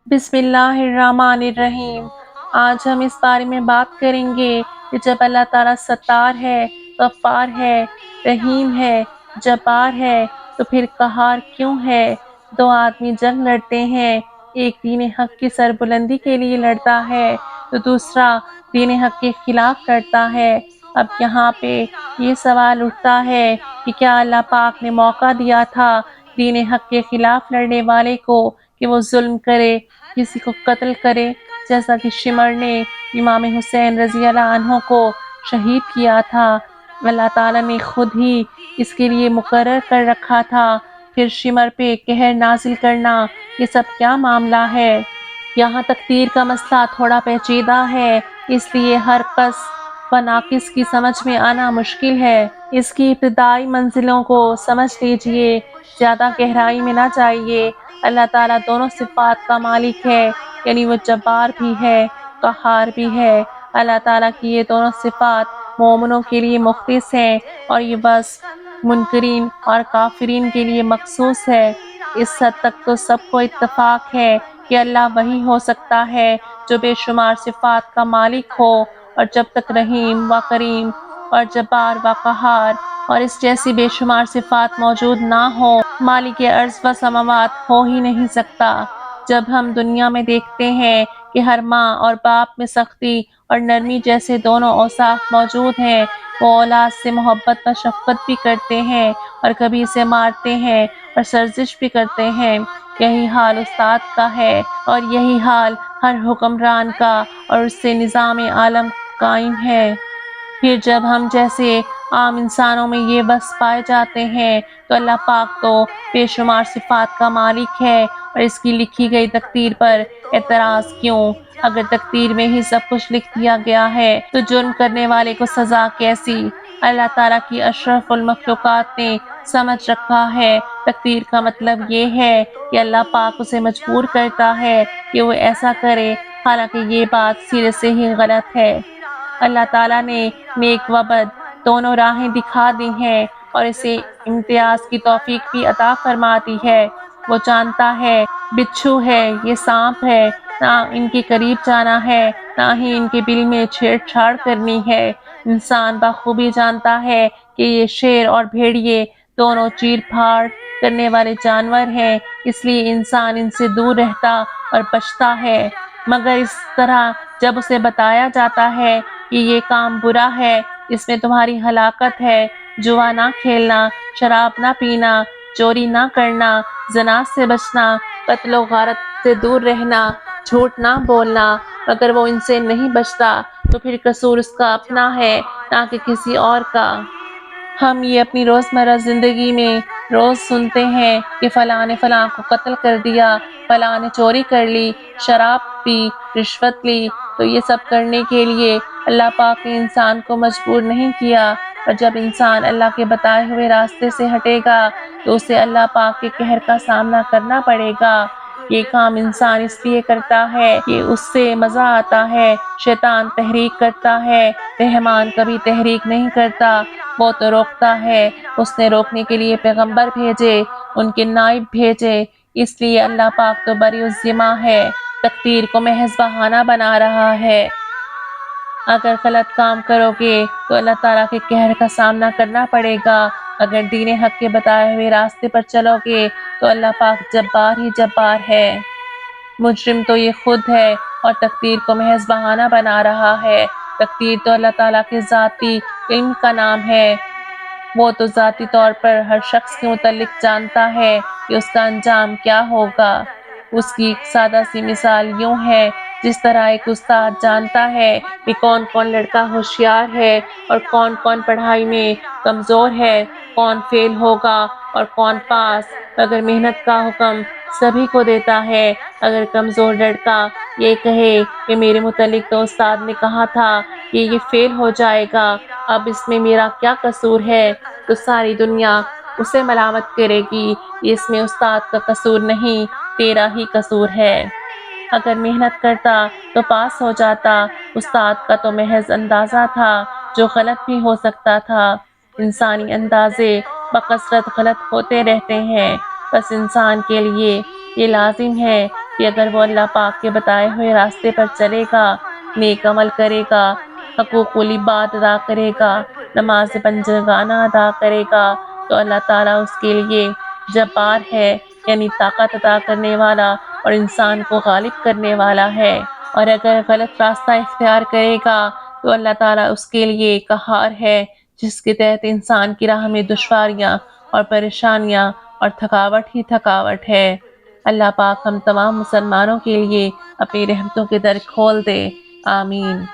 بسم اللہ الرحمن الرحیم۔ آج ہم اس بارے میں بات کریں گے کہ جب اللہ تعالیٰ ستار ہے، غفار ہے، رحیم ہے، جبار ہے تو پھر قہار کیوں ہے؟ دو آدمی جنگ لڑتے ہیں، ایک دین حق کی سربلندی کے لیے لڑتا ہے تو دوسرا دین حق کے خلاف لڑتا ہے۔ اب یہاں پہ یہ سوال اٹھتا ہے کہ کیا اللہ پاک نے موقع دیا تھا دین حق کے خلاف لڑنے والے کو کہ وہ ظلم کرے، کسی کو قتل کرے، جیسا کہ شمر نے امام حسین رضی اللہ عنہ کو شہید کیا تھا؟ اللہ تعالیٰ نے خود ہی اس کے لیے مقرر کر رکھا تھا، پھر شمر پہ قہر نازل کرنا، یہ سب کیا معاملہ ہے؟ یہاں تقدیر کا مسئلہ تھوڑا پیچیدہ ہے، اس لیے ہر کس و ناقص کی سمجھ میں آنا مشکل ہے۔ اس کی ابتدائی منزلوں کو سمجھ لیجئے، زیادہ گہرائی میں نہ جائیے۔ اللہ تعالیٰ دونوں صفات کا مالک ہے، یعنی وہ جبار بھی ہے، قہار بھی ہے۔ اللہ تعالیٰ کی یہ دونوں صفات مومنوں کے لیے مختص ہیں اور یہ بس منکرین اور کافرین کے لیے مخصوص ہے۔ اس حد تک تو سب کو اتفاق ہے کہ اللہ وہی ہو سکتا ہے جو بے شمار صفات کا مالک ہو، اور جب تک رحیم و کریم اور جبار و قہار اور اس جیسی بے شمار صفات موجود نہ ہوں، مالک ارض و سماوات ہو ہی نہیں سکتا۔ جب ہم دنیا میں دیکھتے ہیں کہ ہر ماں اور باپ میں سختی اور نرمی جیسے دونوں اوصاف موجود ہیں، وہ اولاد سے محبت و شفقت بھی کرتے ہیں اور کبھی اسے مارتے ہیں اور سرزش بھی کرتے ہیں۔ یہی حال استاد کا ہے اور یہی حال ہر حکمران کا، اور اس سے نظام عالم قائم ہے۔ پھر جب ہم جیسے عام انسانوں میں یہ وصف پائے جاتے ہیں تو اللہ پاک تو بے شمار صفات کا مالک ہے، اور اس کی لکھی گئی تقدیر پر اعتراض کیوں؟ اگر تقدیر میں ہی سب کچھ لکھ دیا گیا ہے تو جرم کرنے والے کو سزا کیسی؟ اللہ تعالیٰ کی اشرف المخلوقات نے سمجھ رکھا ہے تقدیر کا مطلب یہ ہے کہ اللہ پاک اسے مجبور کرتا ہے کہ وہ ایسا کرے، حالانکہ یہ بات سرے سے ہی غلط ہے۔ اللہ تعالیٰ نے نیک و بد دونوں راہیں دکھا دی ہیں اور اسے امتیاز کی توفیق بھی عطا فرما دی ہے۔ وہ جانتا ہے بچھو ہے، یہ سانپ ہے، نہ ان کے قریب جانا ہے، نہ ہی ان کے بل میں چھیڑ چھاڑ کرنی ہے۔ انسان بخوبی جانتا ہے کہ یہ شیر اور بھیڑیے دونوں چیر پھاڑ کرنے والے جانور ہیں، اس لیے انسان ان سے دور رہتا اور بچتا ہے۔ مگر اس طرح جب اسے بتایا جاتا ہے کہ یہ کام برا ہے، اس میں تمہاری ہلاکت ہے، جوا نہ کھیلنا، شراب نہ پینا، چوری نہ کرنا، زنا سے بچنا، قتل و غارت سے دور رہنا، جھوٹ نہ بولنا، مگر وہ ان سے نہیں بچتا تو پھر قصور اس کا اپنا ہے، نہ کہ کسی اور کا۔ ہم یہ اپنی روزمرہ زندگی میں روز سنتے ہیں کہ فلاں نے فلاں کو قتل کر دیا، فلاں نے چوری کر لی، شراب پی، رشوت لی۔ تو یہ سب کرنے کے لیے اللہ پاک نے انسان کو مجبور نہیں کیا، اور جب انسان اللہ کے بتائے ہوئے راستے سے ہٹے گا تو اسے اللہ پاک کے قہر کا سامنا کرنا پڑے گا۔ یہ کام انسان اس لیے کرتا ہے کہ اس سے مزہ آتا ہے، شیطان تحریک کرتا ہے، رحمان کبھی تحریک نہیں کرتا، وہ تو روکتا ہے۔ اس نے روکنے کے لیے پیغمبر بھیجے، ان کے نائب بھیجے، اس لیے اللہ پاک تو بری الذمہ ہے، تقدیر کو محض بہانہ بنا رہا ہے۔ اگر غلط کام کرو گے تو اللہ تعالیٰ کے قہر کا سامنا کرنا پڑے گا، اگر دین حق کے بتائے ہوئے راستے پر چلو گے تو اللہ پاک جبار ہی جبار ہے۔ مجرم تو یہ خود ہے اور تقدیر کو محض بہانہ بنا رہا ہے۔ تقدیر تو اللہ تعالیٰ کے ذاتی علم کا نام ہے، وہ تو ذاتی طور پر ہر شخص کے متعلق جانتا ہے کہ اس کا انجام کیا ہوگا۔ اس کی ایک سادہ سی مثال یوں ہے، جس طرح ایک استاد جانتا ہے کہ کون کون لڑکا ہوشیار ہے اور کون کون پڑھائی میں کمزور ہے، کون فیل ہوگا اور کون پاس، مگر محنت کا حکم سبھی کو دیتا ہے۔ اگر کمزور لڑکا یہ کہے کہ میرے متعلق تو استاد نے کہا تھا کہ یہ فیل ہو جائے گا، اب اس میں میرا کیا قصور ہے، تو ساری دنیا اسے ملامت کرے گی کہ اس میں استاد کا قصور نہیں، تیرا ہی قصور ہے۔ اگر محنت کرتا تو پاس ہو جاتا، استاد کا تو محض اندازہ تھا جو غلط بھی ہو سکتا تھا۔ انسانی اندازے بکثرت غلط ہوتے رہتے ہیں، بس انسان کے لیے یہ لازم ہے کہ اگر وہ اللہ پاک کے بتائے ہوئے راستے پر چلے گا، نیک عمل کرے گا، حقوق العباد ادا کرے گا، نماز پنجگانہ ادا کرے گا، تو اللہ تعالیٰ اس کے لیے جبار ہے، یعنی طاقت عطا کرنے والا اور انسان کو غالب کرنے والا ہے۔ اور اگر غلط راستہ اختیار کرے گا تو اللہ تعالیٰ اس کے لیے قہار ہے، جس کے تحت انسان کی راہ میں دشواریاں اور پریشانیاں اور تھکاوٹ ہی تھکاوٹ ہے۔ اللہ پاک ہم تمام مسلمانوں کے لیے اپنی رحمتوں کے در کھول دے، آمین۔